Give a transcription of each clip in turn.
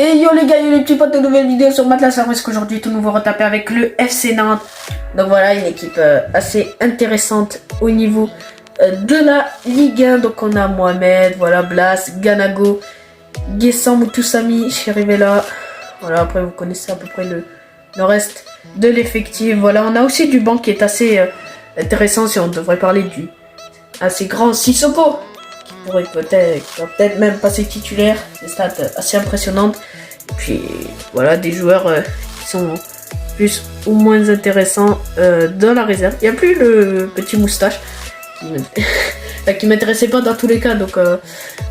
Et yo les gars, yo les petits potes, de nouvelles vidéos sur Matelas Service qu'aujourd'hui tout nouveau retapé avec le FC Nantes. Donc voilà, une équipe assez intéressante au niveau de la Ligue 1. Donc on a Mohamed, voilà, Blas, Ganago, Guessant, Moutoussamy, Chirivella. Voilà, après vous connaissez à peu près le reste de l'effectif. Voilà, on a aussi du banc qui est assez intéressant si on devrait parler du assez grand Sissoko. Pourrait peut-être même passer titulaire, des stats assez impressionnantes. Et puis voilà, des joueurs qui sont plus ou moins intéressants dans la réserve. Il n'y a plus le petit moustache qui m'intéressait pas dans tous les cas. Donc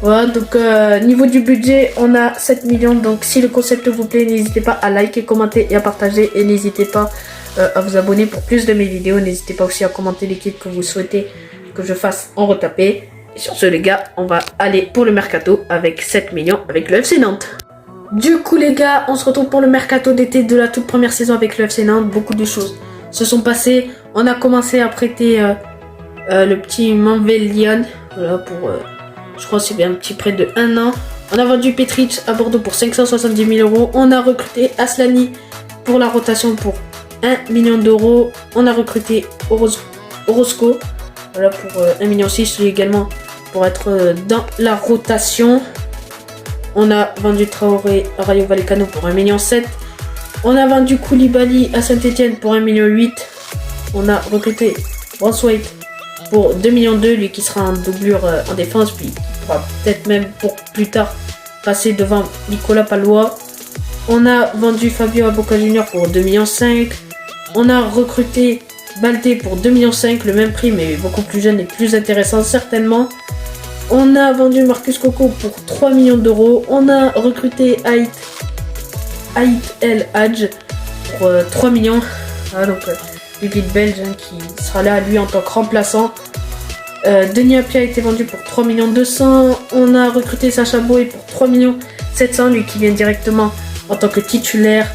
voilà, donc niveau du budget, on a 7 millions. Donc si le concept vous plaît, n'hésitez pas à liker, commenter et à partager. Et n'hésitez pas à vous abonner pour plus de mes vidéos. N'hésitez pas aussi à commenter l'équipe que vous souhaitez que je fasse en retapé. Et sur ce les gars, on va aller pour le mercato avec 7 millions avec le FC Nantes. Du coup les gars, on se retrouve pour le mercato d'été de la toute première saison avec le FC Nantes. Beaucoup de choses se sont passées. On a commencé à prêter le petit Manvelian, voilà, pour, je crois que c'est bien un petit prêt de 1 an. On a vendu Petric à Bordeaux pour 570 000 €. On a recruté Aslani pour la rotation pour 1 million d'euros. On a recruté Orozco. Voilà, pour 1,6 million, lui également pour être dans la rotation. On a vendu Traoré à Rayo Vallecano pour 1,7 million. On a vendu Koulibaly à Saint-Etienne pour 1,8 million. On a recruté Braithwaite pour 2,2 millions, lui qui sera en doublure en défense, puis il pourra peut-être même pour plus tard passer devant Nicolas Palois. On a vendu Fabio à Boca Juniors pour 2,5 millions. On a recruté Baldé pour 2,5 millions, le même prix mais beaucoup plus jeune et plus intéressant certainement. On a vendu Marcus Coco pour 3 millions d'euros. On a recruté Ait El Hadj pour 3 millions. Voilà, donc le belge qui sera là lui en tant que remplaçant. Denis Appiah a été vendu pour 3 millions 200. On a recruté Sacha Boey pour 3 millions 700, lui qui vient directement en tant que titulaire.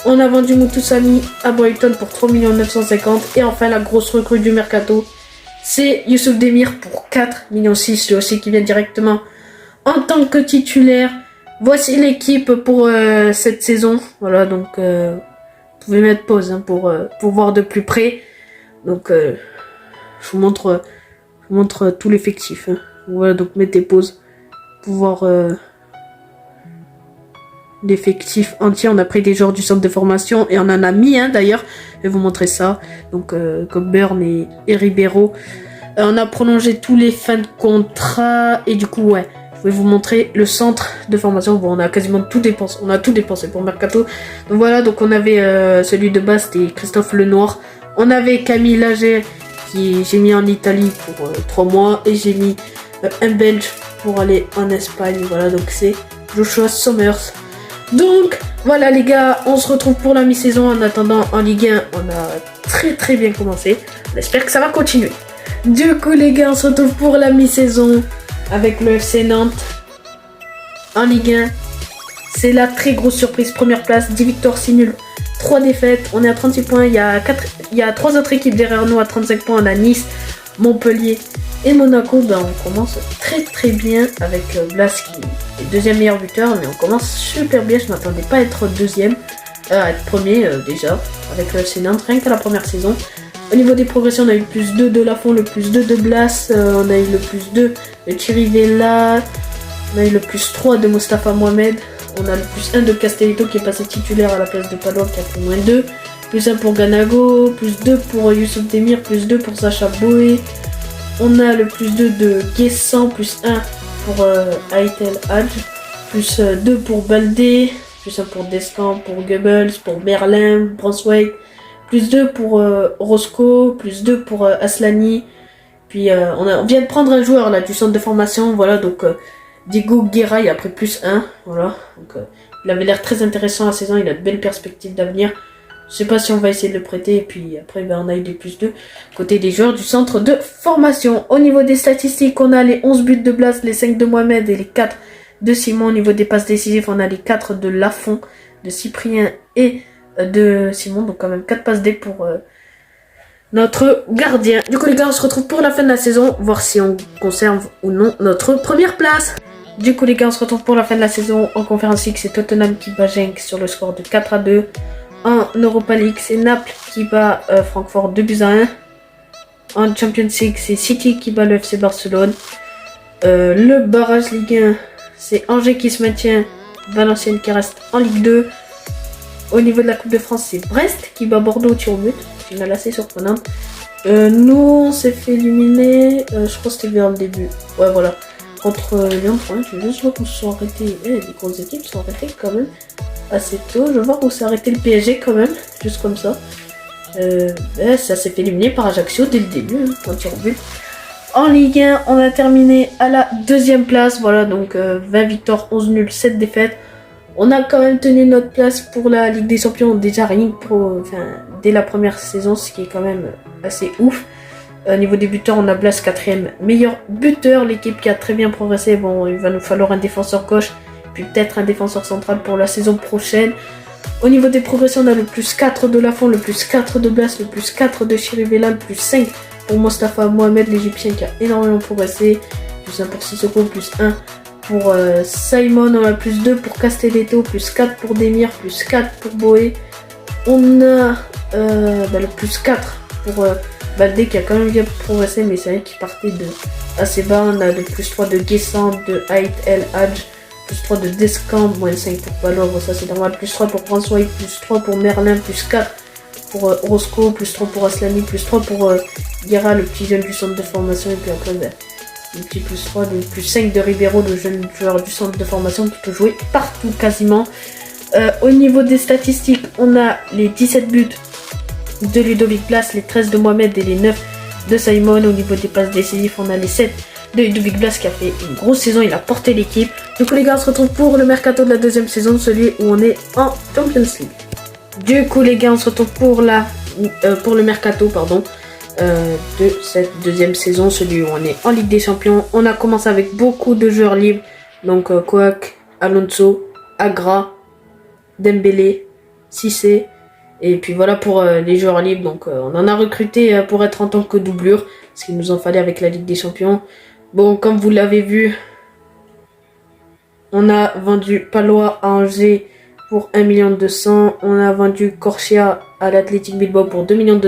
On a vendu Moutoussamy à Brighton pour 3 950 000. Et enfin, la grosse recrue du mercato, c'est Youssouf Demir pour 4,6 millions, lui aussi qui vient directement en tant que titulaire. Voici l'équipe pour cette saison. Voilà, donc vous pouvez mettre pause hein, pour voir de plus près. Donc je vous montre tout l'effectif. Hein. Voilà, donc mettez pause pour voir l'effectif entier. On a pris des joueurs du centre de formation et on en a mis un d'ailleurs. Je vais vous montrer ça. Donc comme Burn et Ribeiro. On a prolongé tous les fins de contrat et du coup ouais, je vais vous montrer le centre de formation. Bon, on a quasiment tout dépensé. On a tout dépensé pour Mercato. Donc voilà, donc on avait celui de base, c'était Christophe Lenoir. On avait Camille Lager qui j'ai mis en Italie pour 3 mois et j'ai mis un Belge pour aller en Espagne. Voilà, donc c'est Joshua Sommers. Donc voilà les gars, on se retrouve pour la mi-saison. En attendant, en Ligue 1, on a très bien commencé. On espère que ça va continuer. Du coup les gars, on se retrouve pour la mi-saison avec le FC Nantes en Ligue 1. C'est la très grosse surprise, première place, 10 victoires, 6 nuls, 3 défaites. On est à 36 points, il y a 3 autres équipes derrière nous à 35 points. On a Nice, Montpellier et Monaco. Ben, on commence très bien avec Blas qui est deuxième meilleur buteur, mais on commence super bien. Je m'attendais pas à être deuxième, à être premier déjà avec le FC Nantes, rien qu'à la première saison. Au niveau des progressions, on a eu le plus 2 de Lafont, le plus 2 de Blas, on a eu le plus 2 de Chirivella, on a eu le plus 3 de Mostafa Mohamed, on a le plus 1 de Castelletto qui est passé titulaire à la place de Palois qui a fait moins 2, plus 1 pour Ganago, plus 2 pour Youssouf Demir, plus 2 pour Sacha Boey, on a le plus 2 de Guessant, plus 1 pour Ait El Hadj, plus 2 pour Baldé, plus 1 pour Descamps, pour Goebbels, pour Merlin, Braithwaite, plus 2 pour Roscoe, plus 2 pour Aslani. Puis on vient de prendre un joueur là du centre de formation, voilà, donc Diego Guerra, il a pris plus 1, voilà. Donc il avait l'air très intéressant la saison, il a de belles perspectives d'avenir. Je sais pas si on va essayer de le prêter, et puis après ben, on a eu des plus 2 côté des joueurs du centre de formation. Au niveau des statistiques, on a les 11 buts de Blas, les 5 de Mohamed et les 4 de Simon. Au niveau des passes décisives, on a les 4 de Lafont, de Cyprien et de Simon, donc quand même 4 passes D pour notre gardien. Du coup les gars, on se retrouve pour la fin de la saison, voir si on conserve ou non notre première place. Du coup les gars, on se retrouve pour la fin de la saison. En Conference League, c'est Tottenham qui bat Genk sur le score de 4-2. En Europa League, c'est Naples qui bat Francfort 2-1. En Champions League, c'est City qui bat le FC Barcelone. Le barrage Ligue 1, c'est Angers qui se maintient, Valenciennes qui reste en Ligue 2. Au niveau de la Coupe de France, c'est Brest qui bat Bordeaux au tir au but. Finale assez surprenante. Nous, on s'est fait éliminer, je crois que c'était vers le début. Ouais, voilà. Contre Lyon 3, je veux juste voir qu'on se sont arrêtés. Les grosses équipes se sont arrêtées quand même assez tôt. Je vois qu'on s'est arrêté le PSG quand même, juste comme ça. Ça s'est fait éliminer par Ajaccio dès le début, hein, en tir au but. En Ligue 1, on a terminé à la 2e place. Voilà, donc 20 victoires, 11 nuls, 7 défaites. On a quand même tenu notre place pour la Ligue des Champions, déjà rien que dès la première saison, ce qui est quand même assez ouf. Niveau des buteurs, on a Blas 4e meilleur buteur, l'équipe qui a très bien progressé. Bon, il va nous falloir un défenseur gauche, puis peut-être un défenseur central pour la saison prochaine. Au niveau des progressions, on a le plus 4 de Lafont, le plus 4 de Blas, le plus 4 de Chirivella, le plus 5 pour Mostafa Mohamed, l'Égyptien qui a énormément progressé, plus 1 pour Sissoko, plus 1 pour Simon, on a plus 2 pour Castelletto, plus 4 pour Demir, plus 4 pour Boé. On a le plus 4 pour Baldé qui a quand même bien progressé, mais c'est vrai qu'il partait de assez bas. On a le plus 3 de Guessant, de Haït El Hadj, plus 3 de Descamps, moins 5 pour Palor, ça c'est normal, plus 3 pour François, plus 3 pour Merlin, plus 4 pour Roscoe, plus 3 pour Aslani, plus 3 pour Guerra, le petit jeune du centre de formation, et puis après le petit plus 3, le plus 5 de Ribeiro, le jeune joueur du centre de formation qui peut jouer partout quasiment. Au niveau des statistiques, on a les 17 buts de Ludovic Blas, les 13 de Mohamed et les 9 de Simon. Au niveau des passes décisives, on a les 7 de Ludovic Blas qui a fait une grosse saison, il a porté l'équipe. Du coup les gars, on se retrouve pour le mercato de la 2e saison, celui où on est en Champions League. Du coup les gars, on se retrouve pour le mercato de cette 2e saison, celui où on est en Ligue des Champions. On a commencé avec beaucoup de joueurs libres, donc Kouak, Alonso, Agra, Dembélé, Cissé. Et puis voilà pour les joueurs libres, donc on en a recruté pour être en tant que doublure, ce qu'il nous en fallait avec la Ligue des Champions. Bon, comme vous l'avez vu, on a vendu Palois à Angers pour 1,2 million. On a vendu Corchia à l'Athletic Bilbao pour 2,2 millions.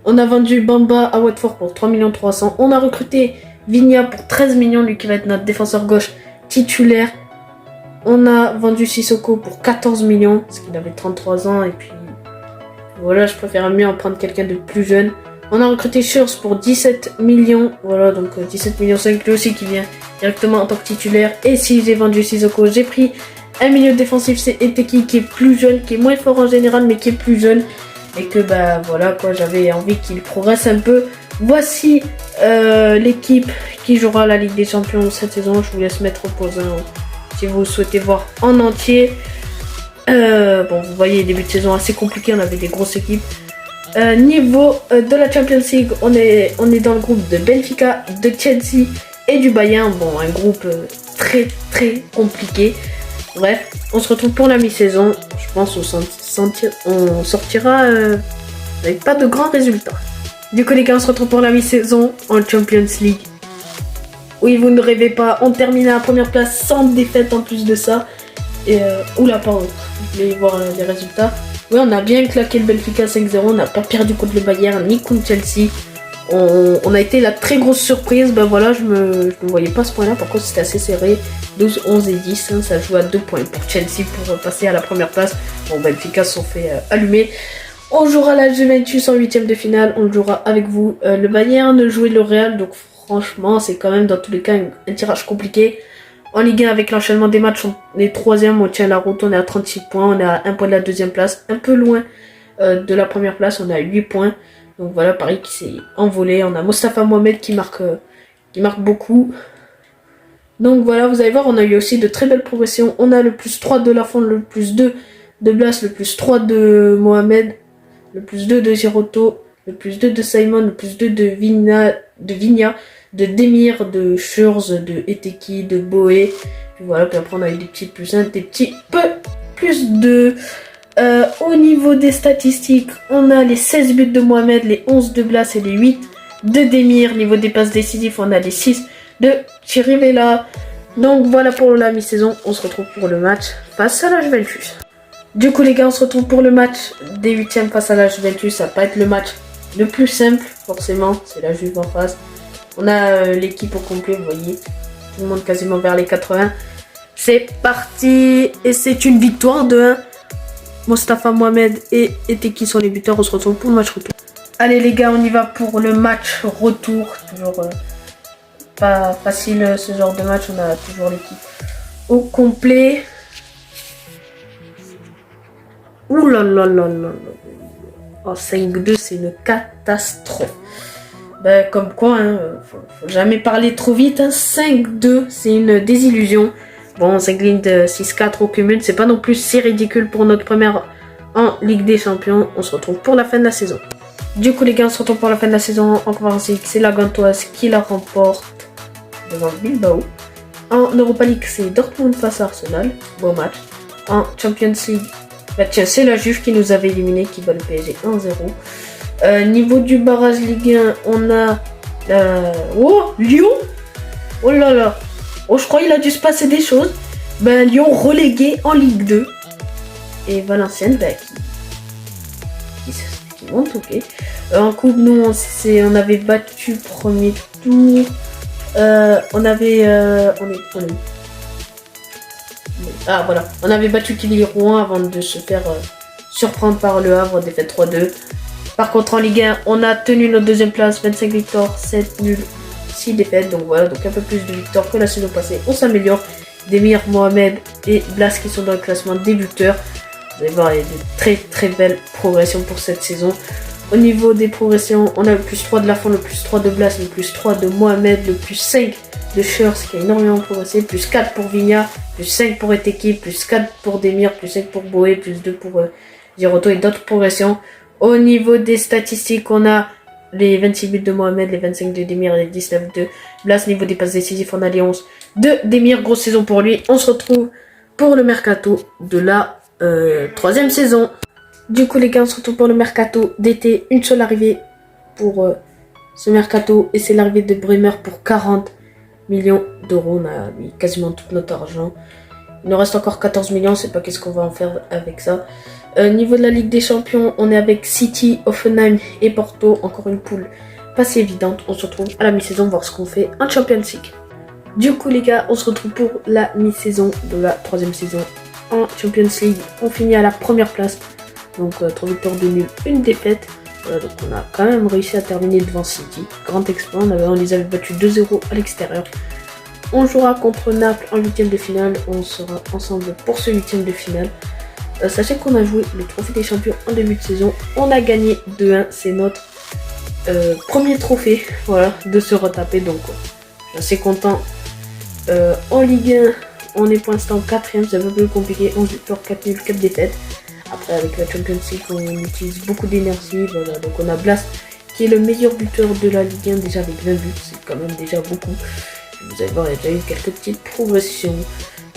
On a vendu Bamba à Watford pour 3,3 millions. On a recruté Vigna pour 13 millions, lui qui va être notre défenseur gauche titulaire. On a vendu Sissoko pour 14 millions, parce qu'il avait 33 ans. Et puis voilà, je préfère mieux en prendre quelqu'un de plus jeune. On a recruté Schurz pour 17 millions. Voilà, donc 17 millions 5, lui aussi qui vient directement en tant que titulaire. Et si j'ai vendu Sissoko, j'ai pris un milieu défensif, c'est Eteki qui est plus jeune, qui est moins fort en général, mais qui est plus jeune. Et que voilà quoi, j'avais envie qu'il progresse un peu. Voici l'équipe qui jouera la Ligue des Champions cette saison. Je vous laisse mettre au pause si vous souhaitez voir en entier. Bon, vous voyez, début de saison assez compliqué, on avait des grosses équipes. Niveau de la Champions League, on est dans le groupe de Benfica, de Chelsea et du Bayern. Bon, un groupe très très compliqué. Bref, on se retrouve pour la mi-saison. Je pense on sortira avec pas de grands résultats. Du coup les gars, on se retrouve pour la mi-saison en Champions League. Oui, vous ne rêvez pas, on termine à la première place sans défaite en plus de ça. Et oula, pardon, je voulais voir les résultats. Oui, on a bien claqué le Benfica 5-0, on n'a pas perdu contre le Bayern ni contre Chelsea. On a été la très grosse surprise. Voilà, je me voyais pas ce point là, par contre c'était assez serré. 12, 11 et 10, hein, ça joue à 2 points pour Chelsea pour passer à la première place. Bon, Benfica se sont fait allumer. On jouera la Juventus en 8ème de finale, on jouera avec vous le Bayern, jouer le Real, donc franchement c'est quand même dans tous les cas un tirage compliqué. En Ligue 1 avec l'enchaînement des matchs, on est 3ème, on tient la route, on est à 36 points, on est à 1 point de la 2ème place, un peu loin de la première place, on est à 8 points. Donc voilà, Paris qui s'est envolé. On a Mostafa Mohamed qui marque beaucoup. Donc voilà, vous allez voir, on a eu aussi de très belles progressions. On a le plus 3 de Lafont, le plus 2 de Blas, le plus 3 de Mohamed, le plus 2 de Giroto, le plus 2 de Simon, le plus 2 de Vigna, de Demir, de Schurz, de Eteki, de Boé. Puis voilà, puis après on a eu des petits plus 1, des petits peu plus 2. Au niveau des statistiques, on a les 16 buts de Mohamed, les 11 de Blas et les 8 de Demir. Niveau des passes décisives, on a les 6 de Chirivella. Donc voilà pour la mi-saison, on se retrouve pour le match face à la Juventus. Du coup les gars, on se retrouve pour le match des huitièmes face à la Juventus. Ça va pas être le match le plus simple, forcément, c'est la Juve en face. On a l'équipe au complet, vous voyez, tout le monde quasiment vers les 80. C'est parti, et c'est une victoire de 1. Mostafa Mohamed et Eteki sont les buteurs, on se retrouve pour le match retour. Allez les gars, on y va pour le match retour, toujours... pas facile ce genre de match, on a toujours l'équipe au complet. Ouh là là là là. Oh, 5-2, c'est une catastrophe. Ben, comme quoi, hein, faut jamais parler trop vite. Hein. 5-2, c'est une désillusion. Bon, on s'incline de 6-4 au cumul. C'est pas non plus si ridicule pour notre première en Ligue des Champions. On se retrouve pour la fin de la saison. Du coup, les gars, on se retrouve pour la fin de la saison en Conference League. C'est la Gantoise qui la remporte devant Bilbao. En Europa League, c'est Dortmund face à Arsenal. Beau match. En Champions League, bah tiens, c'est la Juve qui nous avait éliminé, qui bat le PSG 1-0. Niveau du barrage Ligue 1, on a... oh, Lyon. Oh là là. Oh, je crois qu'il a dû se passer des choses. Ben, Lyon relégué en Ligue 2. Et Valenciennes, qui monte, ok. En coupe, nous, on avait battu premier tour. On avait battu Quevilly-Rouen avant de se faire surprendre par Le Havre, défaite 3-2. Par contre, en Ligue 1, on a tenu notre deuxième place, 25 victoires, 7 nuls, 6 défaites. Donc voilà, donc un peu plus de victoires que la saison passée. On s'améliore. Demir, Mohamed et Blas qui sont dans le classement des buteurs. Vous allez voir, il y a de très très belles progressions pour cette saison. Au niveau des progressions, on a le plus 3 de Lafont, le plus 3 de Blas, le plus 3 de Mohamed, le plus 5 de Schurz qui a énormément progressé, plus 4 pour Vigna, plus 5 pour Eteki, plus 4 pour Demir, plus 5 pour Boé, plus 2 pour Giroto et d'autres progressions. Au niveau des statistiques, on a les 26 buts de Mohamed, les 25 de Demir et les 19 de Blas. Niveau des passes décisives, on a les 11 de Demir, grosse saison pour lui. On se retrouve pour le mercato de la 3e saison. Du coup les gars, on se retrouve pour le mercato d'été. Une seule arrivée pour ce mercato et c'est l'arrivée de Bremer pour 40 millions d'euros. On a mis quasiment tout notre argent. Il nous reste encore 14 millions, je sais pas qu'est-ce qu'on va en faire avec ça. Niveau de la Ligue des Champions, on est avec City, Hoffenheim et Porto. Encore une poule pas si évidente. On se retrouve à la mi-saison, voir ce qu'on fait en Champions League. Du coup les gars, on se retrouve pour la mi-saison de la 3e saison en Champions League. On finit à la première place. Donc 3 victoires de nul, une défaite. Donc on a quand même réussi à terminer devant City. Grand exploit, on les avait battus 2-0 à l'extérieur. On jouera contre Naples en 8e de finale. On sera ensemble pour ce 8e de finale. Sachez qu'on a joué le trophée des champions en début de saison. On a gagné 2-1. C'est notre premier trophée, voilà, de se retaper. Donc je suis assez content. En Ligue 1, on est pour l'instant 4e. C'est un peu plus compliqué. 11 victoires, 4 nuls, 4 défaites. Après, avec la Champions League, on utilise beaucoup d'énergie. Voilà. Donc, on a Blas qui est le meilleur buteur de la Ligue 1, déjà avec 20 buts. C'est quand même déjà beaucoup. Vous allez voir, il y a déjà eu quelques petites progressions.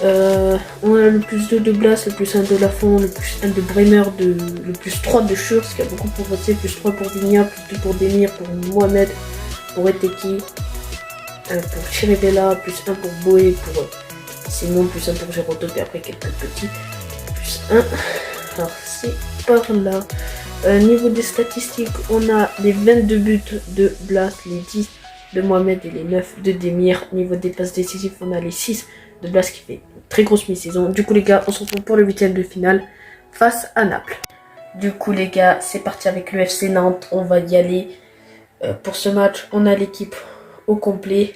On a le plus 2 de Blas, le plus 1 de Lafont, le plus 1 de Bremer, le plus 3 de Schurz qui a beaucoup progressé, plus 3 pour Vigna, plus 2 pour Demir, pour Mohamed, pour Eteki, pour Chirivella, plus 1 pour Boé, pour Simon, plus 1 pour Giroto, et après quelques petits, plus 1. Alors c'est par là. Niveau des statistiques, on a les 22 buts de Blas, les 10 de Mohamed et les 9 de Demir. Niveau des passes décisives, on a les 6 de Blas qui fait une très grosse mi-saison. Du coup les gars, on se retrouve pour le 8e de finale face à Naples. Du coup les gars, c'est parti avec le FC Nantes. On va y aller. Pour ce match, on a l'équipe au complet.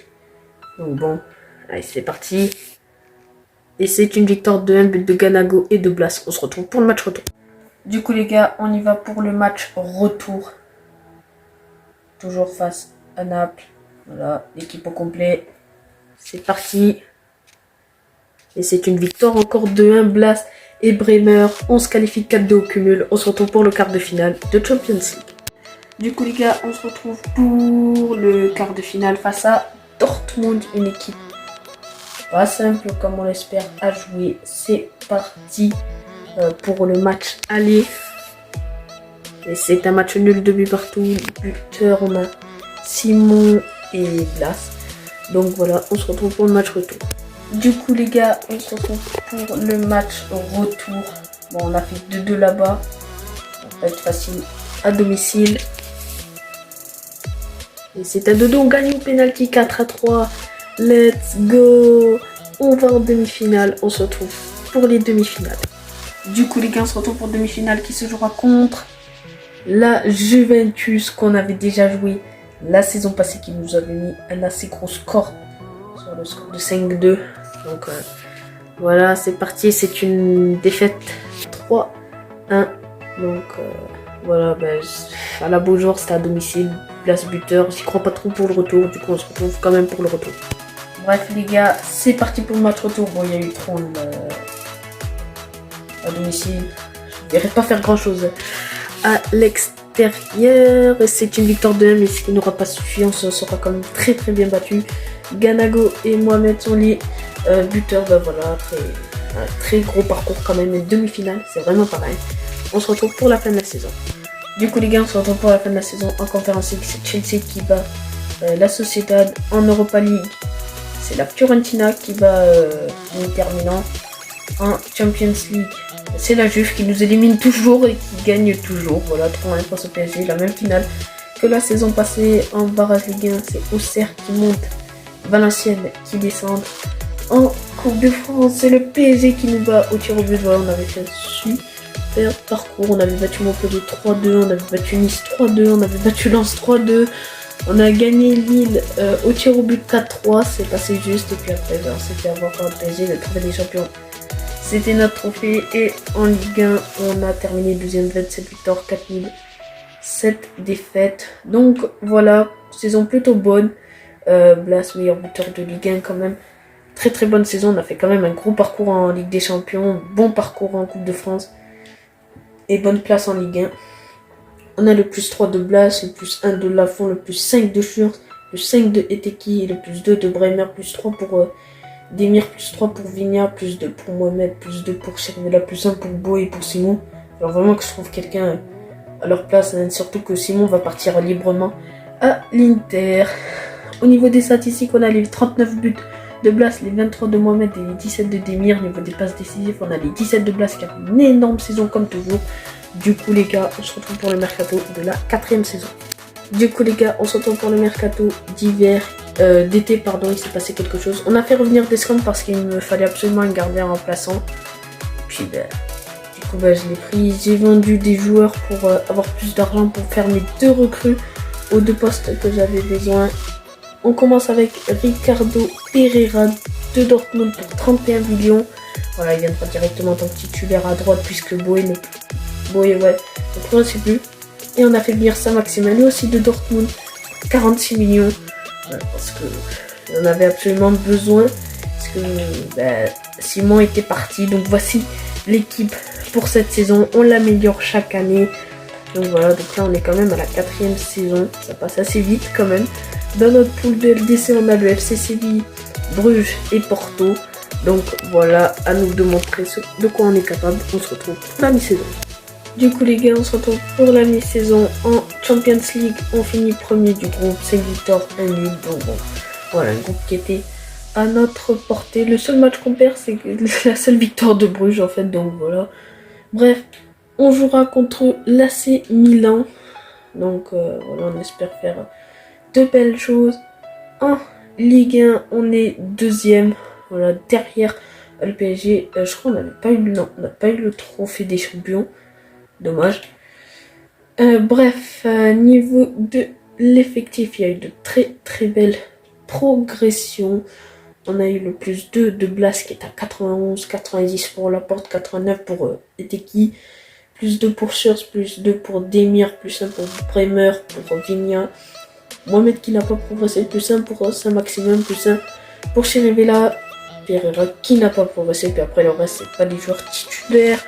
Donc bon, allez c'est parti. Et c'est une victoire de 1 but de Ganago et de Blas. On se retrouve pour le match retour. Du coup les gars, on y va pour le match retour. Toujours face à Naples. Voilà, l'équipe au complet. C'est parti. Et c'est une victoire encore de 1 Blas et Bremer. On se qualifie 4-2 au cumul. On se retrouve pour le quart de finale de Champions League. Du coup les gars, on se retrouve pour le quart de finale face à Dortmund. Une équipe pas simple comme on l'espère à jouer. C'est parti pour le match aller. Et c'est un match nul, 2 buts partout. Buteur, on a Simon et Blas. Donc voilà, on se retrouve pour le match retour. Du coup les gars, on se retrouve pour le match retour. Bon, on a fait 2-2 là-bas. Ça va être facile à domicile. Et c'est à 2-2, on gagne au penalty 4-3. Let's go. On va en demi-finale, on se retrouve pour les demi-finales. Du coup les gars, on se retrouve pour demi-finale qui se jouera contre la Juventus qu'on avait déjà joué la saison passée, qui nous avait mis un assez gros score sur le score de 5-2. Donc voilà, c'est parti, c'est une défaite 3-1. Donc voilà, à la Beaujour, c'était à domicile, place buteur, j'y crois pas trop pour le retour, du coup on se retrouve quand même pour le retour. Bref les gars, c'est parti pour le match retour. Bon, il y a eu trop à domicile, je ne verrai pas faire grand chose à l'extérieur. C'est une victoire de 1, mais ce qui n'aura pas suffi, on se sera quand même très bien battu. Ganago et Mohamed sont les buteurs. Voilà, très gros parcours quand même, une demi-finale, c'est vraiment pareil. On se retrouve pour la fin de la saison. Du coup les gars, on se retrouve pour la fin de la saison en Conference League. C'est Chelsea qui bat la Sociedad. En Europa League, c'est la Fiorentina qui bat l'Inter Milan. En Champions League, c'est la Juve qui nous élimine toujours et qui gagne toujours. Voilà, 3-1 face au PSG, la même finale que la saison passée. En barrage Ligue 1, c'est Auxerre qui monte, Valenciennes qui descend. En Coupe de France, c'est le PSG qui nous bat au tir au but. Voilà, on avait fait un super parcours. On avait battu Montpellier 3-2, on avait battu Nice 3-2, on avait battu Lens 3-2. On a gagné Lille au tir au but 4-3, c'est passé juste. Et puis après, c'était avoir le PSG, le trophée des champions. C'était notre trophée. Et en Ligue 1, on a terminé deuxième, 27 victoires, 4 nuls, 7 défaites. Donc voilà, saison plutôt bonne. Blas, meilleur buteur de Ligue 1 quand même. Très bonne saison. On a fait quand même un gros parcours en Ligue des Champions, bon parcours en Coupe de France et bonne place en Ligue 1. On a le plus 3 de Blas, le plus 1 de Lafont, le plus 5 de Schurz, le 5 de Eteki et le plus 2 de Bremer, plus 3 pour Demir, plus 3 pour Vigna, plus 2 pour Mohamed, plus 2 pour Chervela, plus 1 pour Boe et pour Simon. Alors vraiment que je trouve quelqu'un à leur place, hein, surtout que Simon va partir librement à l'Inter. Au niveau des statistiques, on a les 39 buts de Blas, les 23 de Mohamed et les 17 de Demir. Au niveau des passes décisives, on a les 17 de Blas qui a une énorme saison comme toujours. Du coup les gars, on se retrouve pour le mercato de la 4e saison. Du coup les gars, on se retrouve pour le mercato d'été, pardon, il s'est passé quelque chose. On a fait revenir Descamps parce qu'il me fallait absolument un gardien remplaçant. Puis du coup je l'ai pris. J'ai vendu des joueurs pour avoir plus d'argent pour faire mes 2 recrues aux 2 postes que j'avais besoin. On commence avec Ricardo Pereira de Dortmund pour 31 millions. Voilà, il viendra directement en tant que titulaire à droite puisque Boe n'est plus. Ouais, donc on sait plus. Et on a fait venir Saint-Maximin, lui aussi de Dortmund, 46 millions. Parce que on avait absolument besoin. Parce que Simon était parti. Donc voici l'équipe pour cette saison. On l'améliore chaque année. Donc voilà, donc là on est quand même à la 4e saison. Ça passe assez vite quand même. Dans notre pool de LDC, on a le FC Séville, Bruges et Porto. Donc voilà, à nous de montrer de quoi on est capable. On se retrouve pour la mi-saison. Du coup les gars, on se retrouve pour la mi-saison en Champions League. On finit premier du groupe, 5 victoires, 1 nul. Donc bon, voilà, un groupe qui était à notre portée. Le seul match qu'on perd, c'est la seule victoire de Bruges en fait. Donc voilà. Bref, on jouera contre l'AC Milan. Donc voilà, on espère faire de belles choses. En Ligue 1, on est 2e. Voilà, derrière le PSG. Je crois qu'on n'a pas eu le trophée des champions. Dommage. Bref, niveau de l'effectif, il y a eu de très belles progressions. On a eu le plus 2 de Blas qui est à 91, 90 pour Laporte, 89 pour Eteki, plus 2 pour Schurz, plus 2 pour Demir, plus 1 pour Bremer, pour Vigna. Mohamed qui n'a pas progressé, plus 1 pour Saint-Maximin, plus 1 pour Chervela. Pereira qui n'a pas progressé, puis après le reste c'est pas des joueurs titulaires.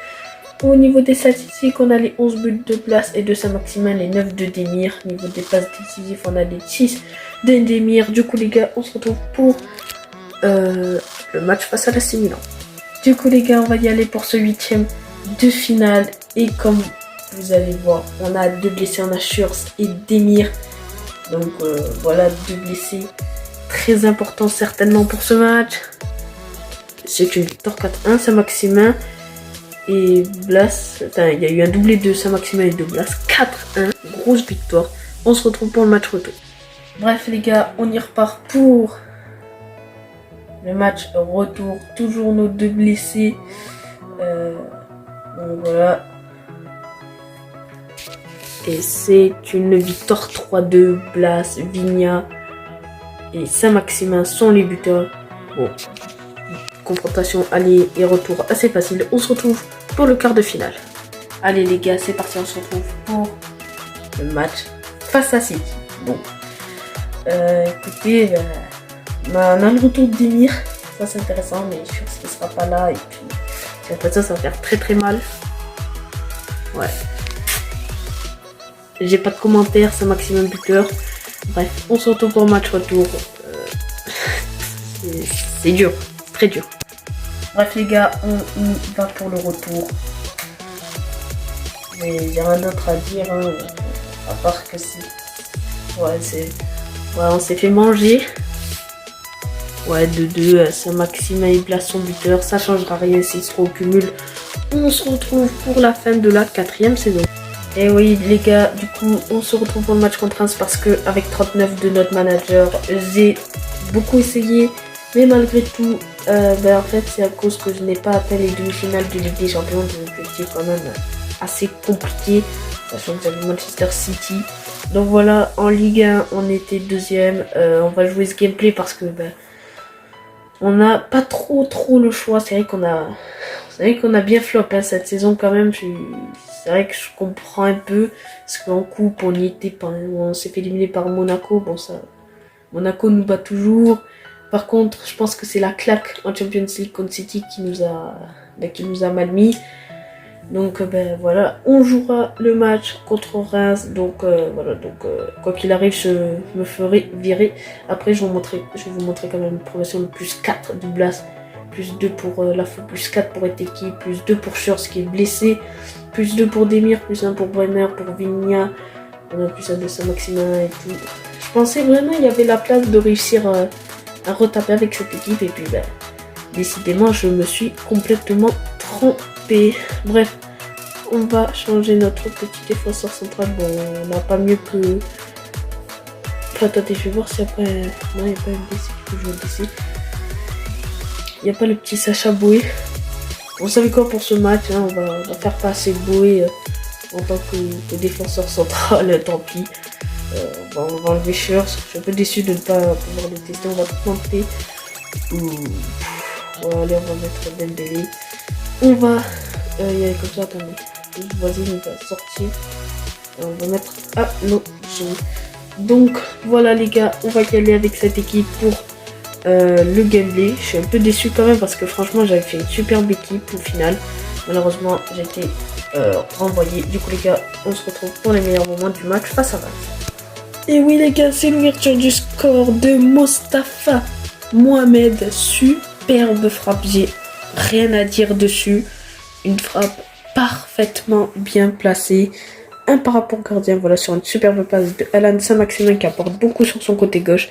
Au niveau des statistiques, on a les 11 buts de Blas et de Saint-Maximin, les 9 de Demir. Au niveau des passes décisives, on a les 6 de Demir. Du coup les gars, on se retrouve pour le match face à l'AC Milan. Du coup les gars, on va y aller pour ce 8e de finale. Et comme vous allez voir, on a 2 blessés, on a Schurz et Demir. Donc voilà, 2 blessés très importants certainement pour ce match. c'est une victoire 4-1. Saint-Maximin et Blas, enfin il y a eu un doublé de Saint-Maximin et de Blas, 4-1, grosse victoire. On se retrouve pour le match retour. Bref les gars, on y repart pour le match retour. Toujours nos 2 blessés. Donc voilà. Et c'est une victoire 3-2. Blas, Vigna et Saint-Maximin sont les buteurs. Bon, confrontation aller et retour assez facile. On se retrouve pour le quart de finale. Allez les gars, c'est parti, on se retrouve pour le match face à City. Bon, écoutez, on a le retour d'Emir. Ça c'est intéressant, mais je suis sûr qu'il sera pas là. Et puis, j'ai l'impression que ça va faire très très mal. Ouais. J'ai pas de commentaires, c'est maximum buteur. Bref, on se retrouve pour le match retour. C'est dur, très dur. Bref les gars, on va pour le retour. Mais il n'y a rien d'autre à dire, hein, à part que c'est... Ouais, on s'est fait manger. Ouais, 2-2, Saint-Maximin et Blas sont buteurs. Ça changera rien s'ils seront au cumul. On se retrouve pour la fin de la 4e saison. Et oui les gars, du coup on se retrouve pour le match contre Reims parce que avec 39 de notre manager, j'ai beaucoup essayé, mais malgré tout, en fait c'est à cause que je n'ai pas atteint les demi-finales de Ligue des Champions, donc c'est quand même assez compliqué, sachant que j'avais Manchester City. Donc voilà, en Ligue 1 on était 2e, on va jouer ce gameplay parce que on n'a pas trop le choix. C'est vrai qu'on a bien flop hein, cette saison quand même. C'est vrai que je comprends un peu parce qu'en coupe on s'est fait éliminer par Monaco. Bon ça, Monaco nous bat toujours. Par contre, je pense que c'est la claque en Champions League contre City qui nous a mal mis. Donc voilà, on jouera le match contre Reims. Donc voilà, quoi qu'il arrive, je me ferai virer. Après, je vais vous montrer quand même une progression de plus 4 de Blas, plus 2 pour Lafou, plus 4 pour Eteki, plus 2 pour Schurz qui est blessé, plus 2 pour Demir, plus 1 pour Brenner, pour Vigna. On a plus 1 de Saint-Maximin et tout. Je pensais vraiment il y avait la place de réussir à retaper avec cette équipe. Et puis décidément, je me suis complètement trompé. Bref, on va changer notre petit défenseur central. Bon, on n'a pas mieux que... Enfin, attendez, je vais voir si après... Non, il n'y a pas un blessé qui peut jouer blessé. Il n'y a pas le petit Sacha Boé. Vous savez quoi pour ce match hein, on va faire passer Boé en tant que défenseur central. Tant pis. On va enlever Schurz. Je suis un peu déçu de ne pas pouvoir le tester. On va tout tenter. Allez, on va mettre Dembélé. On va y aller comme ça, attendez. Le voisin il va sortir. On va mettre Alonso. Donc voilà les gars, on va y aller avec cette équipe pour le gameplay. Je suis un peu déçu quand même parce que franchement j'avais fait une superbe équipe au final. Malheureusement j'ai été renvoyé. Du coup les gars, on se retrouve pour les meilleurs moments du match face à Reims. Et oui les gars, c'est l'ouverture du score de Mostafa Mohamed. Superbe frappe, j'ai rien à dire dessus. Une frappe parfaitement bien placée. Un parapluie gardien, voilà, sur une superbe passe de Alan Saint-Maximin qui apporte beaucoup sur son côté gauche.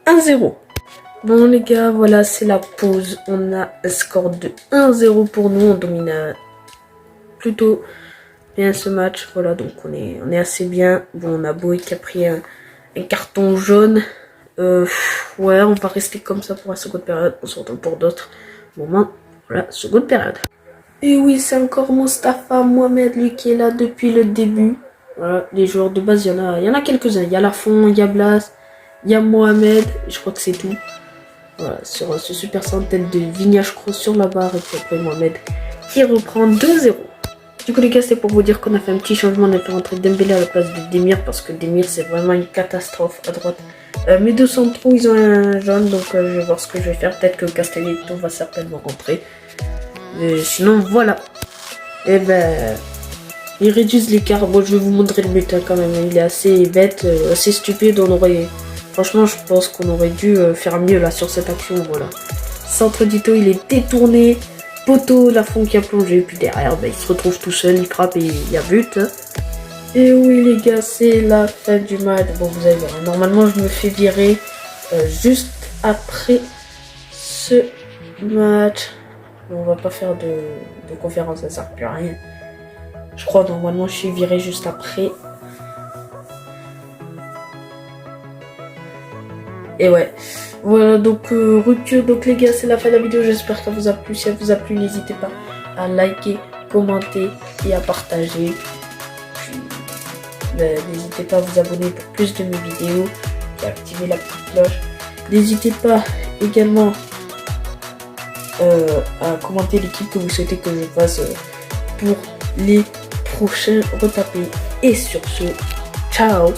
1-0. Bon les gars, voilà, c'est la pause. On a un score de 1-0 pour nous. On domine plutôt bien ce match. Voilà, donc on est assez bien. Bon, on a Boé qui a pris un carton jaune. Ouais, on va rester comme ça pour la seconde période. On se retrouve pour d'autres moments. Voilà, seconde période. Et oui, c'est encore Mostafa Mohamed, lui qui est là depuis le début. Voilà, les joueurs de base, il y en a quelques-uns. Il y a Lafont, il y a Blas, il y a Mohamed, je crois que c'est tout. Voilà, sur ce super centaine de Vigna, je crois, sur la barre. Et puis après Mohamed qui reprend 2-0. Du coup les gars, c'est pour vous dire qu'on a fait un petit changement. On a fait rentrer Dembélé à la place de Demir parce que Demir c'est vraiment une catastrophe à droite. Mes deux centraux, ils ont un jaune, donc je vais voir ce que je vais faire. Peut-être que Castelletto va certainement rentrer. Sinon voilà. Et ils réduisent l'écart. Bon, je vais vous montrer le but hein, quand même. Il est assez bête, assez stupide. Franchement, je pense qu'on aurait dû faire mieux là sur cette action. Voilà. Centre d'Ito, il est détourné. Poteau, Lafont qui a plongé. Puis derrière, il se retrouve tout seul. Il frappe et il y a but. Hein. Et oui les gars, c'est la fin du match. Bon, vous allez voir. Normalement, je me fais virer juste après ce match. Mais on va pas faire de conférence, ça sert plus à rien. Je crois normalement je suis viré juste après. Et ouais, voilà donc rupture. Donc les gars, c'est la fin de la vidéo. J'espère qu'elle vous a plu. Si elle vous a plu, n'hésitez pas à liker, commenter et à partager. Puis, n'hésitez pas à vous abonner pour plus de mes vidéos et activer la petite cloche. N'hésitez pas également à commenter l'équipe que vous souhaitez que je fasse pour les prochains retapés. Et sur ce, ciao!